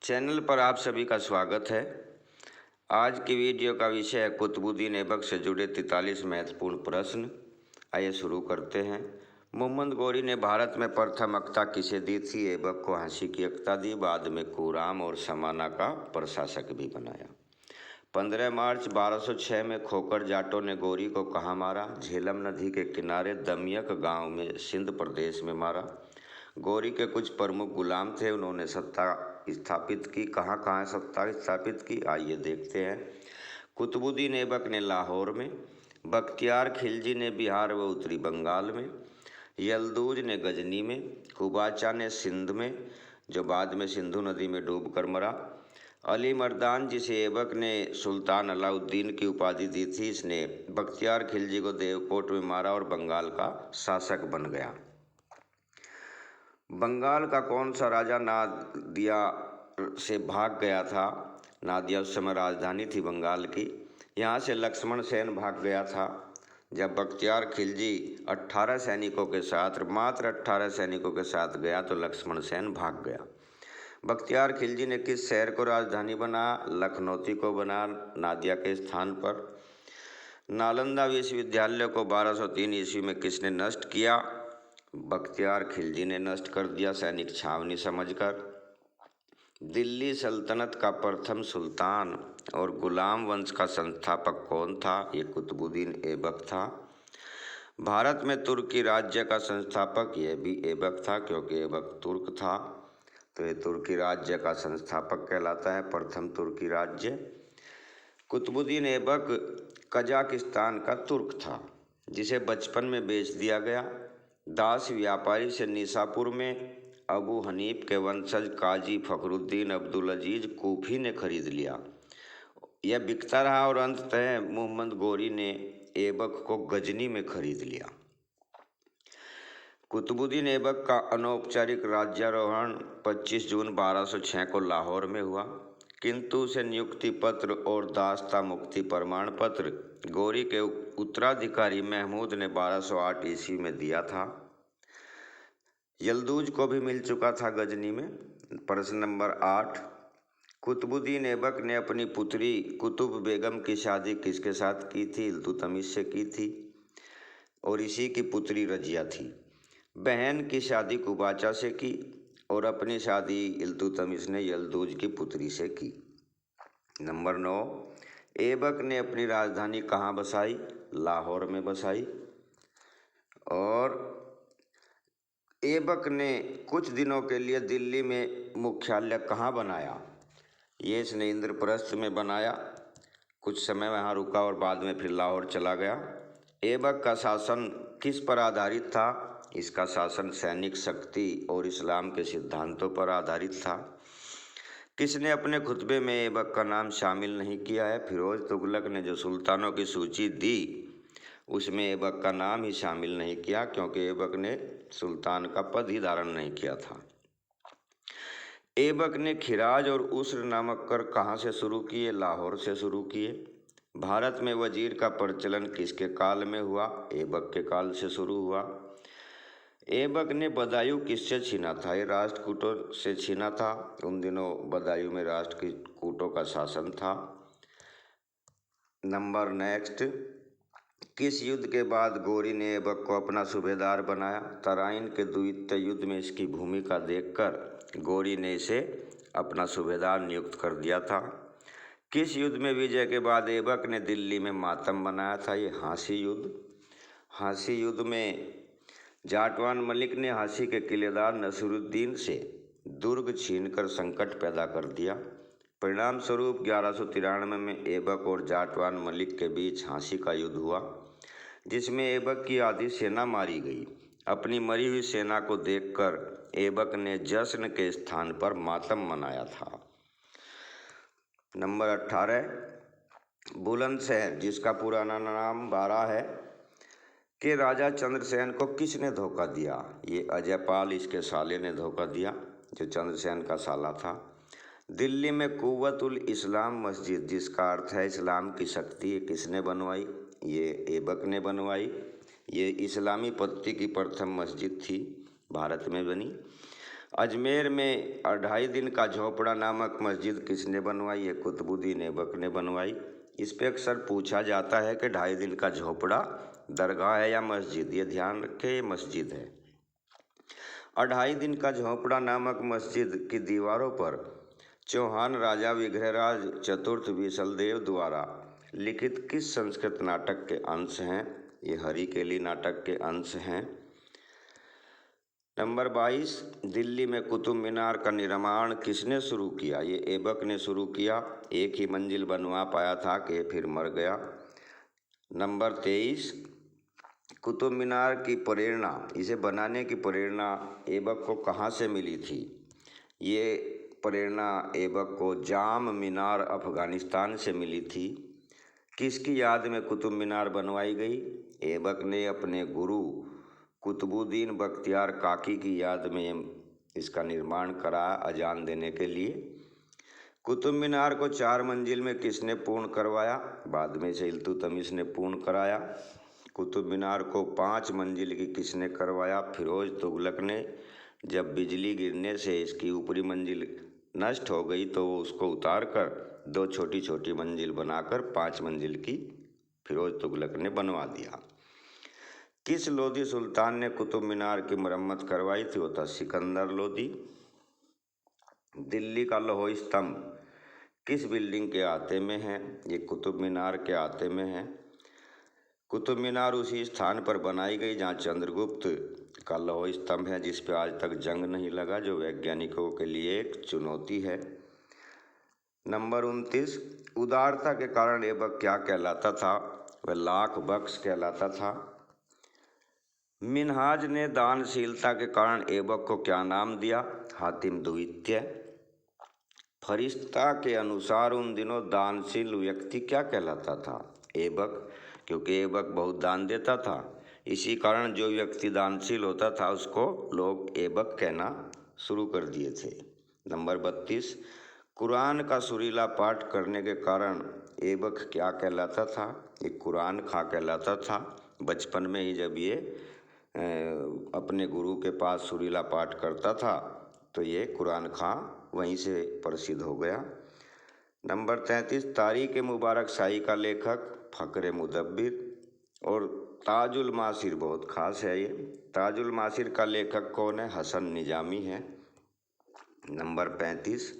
Channel पर आप सभी का स्वागत है। आज की वीडियो का विषय है कुतुबुद्दीन ऐबक से जुड़े 43 महत्वपूर्ण प्रश्न। आइए शुरू करते हैं। मोहम्मद गौरी ने भारत में प्रथम अक्ता किसे दी थी? ऐबक को हांसी की अक्ता दी, बाद में कुराम और समाना का प्रशासक भी बनाया। 15 मार्च 1206 में खोकर जाटों ने गौरी को कहाँ मारा? झेलम नदी के किनारे दमियक गांव में सिंध प्रदेश में मारा। गौरी के कुछ प्रमुख गुलाम थे, उन्होंने सत्ता स्थापित की। कहाँ कहाँ सत्ता स्थापित की, आइए देखते हैं। कुतुबुद्दीन ऐबक ने लाहौर में, बख्तियार खिलजी ने बिहार व उत्तरी बंगाल में, यलदूज ने गजनी में, कुबाचा ने सिंध में, जो बाद में सिंधु नदी में डूबकर मरा। अली मर्दान, जिसे ऐबक ने सुल्तान अलाउद्दीन की उपाधि दी थी, इसने बख्तियार खिलजी को देवकोट में मारा और बंगाल का शासक बन गया। बंगाल का कौन सा राजा नादिया से भाग गया था? नादिया उस समय राजधानी थी बंगाल की। यहाँ से लक्ष्मण सेन भाग गया था। जब बख्तियार खिलजी 18 सैनिकों के साथ, मात्र 18 सैनिकों के साथ गया तो लक्ष्मण सेन भाग गया। बख्तियार खिलजी ने किस शहर को राजधानी बनाया? लखनौती को बना नादिया के स्थान पर। नालंदा विश्वविद्यालय को 1203 ईस्वी में किसने नष्ट किया? बख्तियार खिलजी ने नष्ट कर दिया, सैनिक छावनी समझकर। दिल्ली सल्तनत का प्रथम सुल्तान और गुलाम वंश का संस्थापक कौन था? ये कुतुबुद्दीन ऐबक था। भारत में तुर्की राज्य का संस्थापक यह भी ऐबक था, क्योंकि ऐबक तुर्क था, तो ये तुर्की राज्य का संस्थापक कहलाता है, प्रथम तुर्की राज्य। कुतुबुद्दीन ऐबक कजाकिस्तान का तुर्क था, जिसे बचपन में बेच दिया गया। दास व्यापारी से निसापुर में अबू हनीफ के वंशज काजी फखरुद्दीन अब्दुल अजीज कूफी ने खरीद लिया। यह बिकता रहा और अंततः मोहम्मद गौरी ने ऐबक को गजनी में खरीद लिया। कुतुबुद्दीन ऐबक का अनौपचारिक राज्यारोहण 25 जून 1206 को लाहौर में हुआ, किंतु उसे नियुक्ति पत्र और दास्ता मुक्ति प्रमाण पत्र गौरी के उत्तराधिकारी महमूद ने 1208 ईस्वी में दिया था। यलदूज को भी मिल चुका था गजनी में। प्रश्न नंबर 8, कुतुबुद्दीन ऐबक ने अपनी पुत्री कुतुब बेगम की शादी किसके साथ की थी? इल्तुतमिश से की थी, और इसी की पुत्री रजिया थी। बहन की शादी कुबाचा से की और अपनी शादी इल्तुतमिश ने यलदूज की पुत्री से की। नंबर 9, ऐबक ने अपनी राजधानी कहाँ बसाई? लाहौर में बसाई। और ऐबक ने कुछ दिनों के लिए दिल्ली में मुख्यालय कहाँ बनाया? ये इसने इंद्रप्रस्थ में बनाया, कुछ समय वहाँ रुका और बाद में फिर लाहौर चला गया। ऐबक का शासन किस पर आधारित था? इसका शासन सैनिक शक्ति और इस्लाम के सिद्धांतों पर आधारित था। किसने अपने खुतबे में ऐबक का नाम शामिल नहीं किया है? फिरोज तुगलक ने जो सुल्तानों की सूची दी उसमें ऐबक का नाम ही शामिल नहीं किया, क्योंकि ऐबक ने सुल्तान का पद ही धारण नहीं किया था। ऐबक ने खिराज और उस्र नामक कर कहाँ से शुरू किए? लाहौर से शुरू किए। भारत में वजीर का प्रचलन किसके काल में हुआ? ऐबक के काल से शुरू हुआ। ऐबक ने बदायूं किससे छीना था? ये राष्ट्रकूटों से छीना था। उन दिनों बदायूं में राष्ट्रकूटों का शासन था। नंबर नेक्स्ट, किस युद्ध के बाद गौरी ने ऐबक को अपना सूबेदार बनाया? तराइन के द्वितीय युद्ध में इसकी भूमिका देखकर गौरी ने इसे अपना सूबेदार नियुक्त कर दिया था। किस युद्ध में विजय के बाद ऐबक ने दिल्ली में मातम मनाया था? ये हाँसी युद्ध। हाँसी युद्ध में जाटवान मलिक ने हाँसी के किलेदार नसीरुद्दीन से दुर्ग छीनकर संकट पैदा कर दिया। परिणाम स्वरूप 1193 में ऐबक और जाटवान मलिक के बीच हाँसी का युद्ध हुआ, जिसमें ऐबक की आधी सेना मारी गई। अपनी मरी हुई सेना को देखकर ऐबक ने जश्न के स्थान पर मातम मनाया था। नंबर 18, बुलंदशहर, जिसका पुराना नाम बारा है, के राजा चंद्रसेन को किसने धोखा दिया? ये अजयपाल, इसके साले ने धोखा दिया, जो चंद्रसेन का साला था। दिल्ली में कुव्वतुल इस्लाम मस्जिद, जिसका अर्थ है इस्लाम की शक्ति, ये किसने बनवाई? ये ऐबक ने बनवाई। ये इस्लामी पद्धति की प्रथम मस्जिद थी, भारत में बनी। अजमेर में 2.5 दिन का झोपड़ा नामक मस्जिद किसने बनवाई है? कुतुबुद्दीन ऐबक ने बनवाई। इस पे अक्सर पूछा जाता है कि 2.5 दिन का झोपड़ा दरगाह है या मस्जिद। ये ध्यान रखें, ये मस्जिद है। 2.5 दिन का झोपड़ा नामक मस्जिद की दीवारों पर चौहान राजा विग्रहराज चतुर्थ विशलदेव द्वारा लिखित किस संस्कृत नाटक के अंश हैं? ये हरिकेली नाटक के अंश हैं। नंबर 22, दिल्ली में कुतुब मीनार का निर्माण किसने शुरू किया? ये ऐबक ने शुरू किया। एक ही मंजिल बनवा पाया था कि फिर मर गया। नंबर 23, कुतुब मीनार की प्रेरणा, इसे बनाने की प्रेरणा ऐबक को कहाँ से मिली थी? ये प्रेरणा ऐबक को जाम मीनार अफगानिस्तान से मिली थी। किसकी याद में कुतुब मीनार बनवाई गई? ऐबक ने अपने गुरु कुतुबुद्दीन बख्तियार काकी की याद में इसका निर्माण करा अजान देने के लिए। कुतुब मीनार को 4 मंजिल में किसने पूर्ण करवाया? बाद में से इल्तुतमिश ने पूर्ण कराया। कुतुब मीनार को 5 मंजिल की किसने करवाया? फिरोज तुगलक ने। जब बिजली गिरने से इसकी ऊपरी मंजिल नष्ट हो गई तो वो उसको उतार कर 2 छोटी छोटी मंजिल बनाकर 5 मंजिल की फिरोज तुगलक ने बनवा दिया। किस लोधी सुल्तान ने कुतुब मीनार की मरम्मत करवाई थी? वो था सिकंदर लोधी। दिल्ली का लोह स्तंभ किस बिल्डिंग के आते में है? ये कुतुब मीनार के आते में है। कुतुब मीनार उसी स्थान पर बनाई गई जहाँ चंद्रगुप्त का लोह स्तंभ है, जिस पर आज तक जंग नहीं लगा, जो वैज्ञानिकों के लिए एक चुनौती है। नंबर 29, उदारता के कारण ऐबक क्या कहलाता था? वह लाख बख्श कहलाता था। मिन्हाज ने दानशीलता के कारण ऐबक को क्या नाम दिया? हातिम द्वितीय। फरिश्ता के अनुसार उन दिनों दानशील व्यक्ति क्या कहलाता था? ऐबक, क्योंकि ऐबक बहुत दान देता था, इसी कारण जो व्यक्ति दानशील होता था उसको लोग ऐबक कहना शुरू कर दिए थे। नंबर 32, कुरान का सुरीला पाठ करने के कारण ऐबक क्या कहलाता था? ये कुरान खां कहलाता था। बचपन में ही जब ये अपने गुरु के पास सुरीला पाठ करता था तो ये कुरान खां वहीं से प्रसिद्ध हो गया। नंबर 33, तारीख मुबारक शाही का लेखक फ़क्र मुदब्बिर। और ताजुल मासिर बहुत ख़ास है। ये ताजुल मासिर का लेखक कौन है? हसन निजामी है। नंबर 35,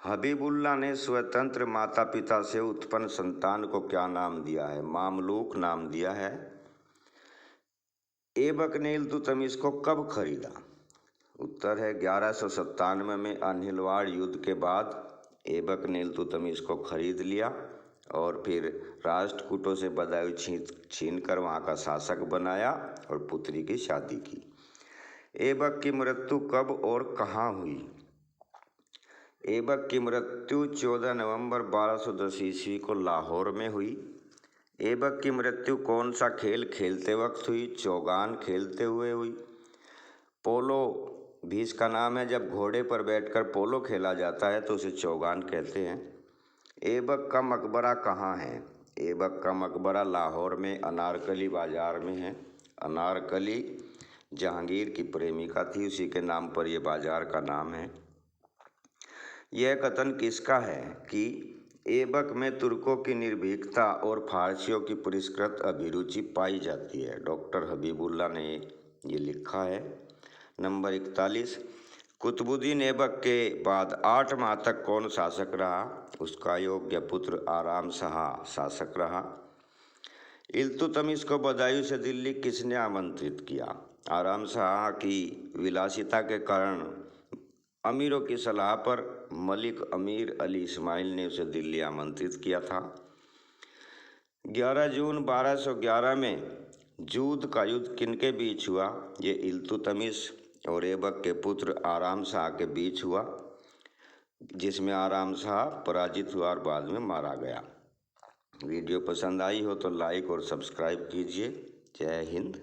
हबीबुल्लाह ने स्वतंत्र माता पिता से उत्पन्न संतान को क्या नाम दिया है? मामलूक नाम दिया है। ऐबक ने इल्तुतमिश को कब खरीदा? उत्तर है 1197 में अनिलवाड़ युद्ध के बाद ऐबक ने इल्तुतमिश को खरीद लिया और फिर राष्ट्रकूटों से बदायूं छीन कर वहाँ का शासक बनाया और पुत्री की शादी की। ऐबक की मृत्यु कब और कहाँ हुई? ऐबक की मृत्यु 14 नवंबर 1210 ईस्वी को लाहौर में हुई। ऐबक की मृत्यु कौन सा खेल खेलते वक्त हुई? चौगान खेलते हुए हुई। पोलो भी इसका नाम है। जब घोड़े पर बैठकर पोलो खेला जाता है तो उसे चौगान कहते हैं। ऐबक का मकबरा कहाँ है? ऐबक का मकबरा लाहौर में अनारकली बाजार में है। अनारकली जहांगीर की प्रेमिका थी, उसी के नाम पर यह बाजार का नाम है। यह कथन किसका है कि ऐबक में तुर्कों की निर्भीकता और फारसियों की परिष्कृत अभिरुचि पाई जाती है? डॉक्टर हबीबुल्लाह ने ये लिखा है। नंबर 41, कुतुबुद्दीन ऐबक के बाद 8 माह तक कौन शासक रहा? उसका योग्य पुत्र आराम शाह शासक रहा। इल्तुतमिश को बदायूं से दिल्ली किसने आमंत्रित किया? आराम शाह की विलासिता के कारण अमीरों की सलाह पर मलिक अमीर अली इस्माइल ने उसे दिल्ली आमंत्रित किया था। 11 जून 1211 में जूद का युद्ध किनके बीच हुआ? ये इल्तुतमिश और ऐबक के पुत्र आराम शाह के बीच हुआ, जिसमें आराम शाह पराजित हुआ और बाद में मारा गया। वीडियो पसंद आई हो तो लाइक और सब्सक्राइब कीजिए। जय हिंद।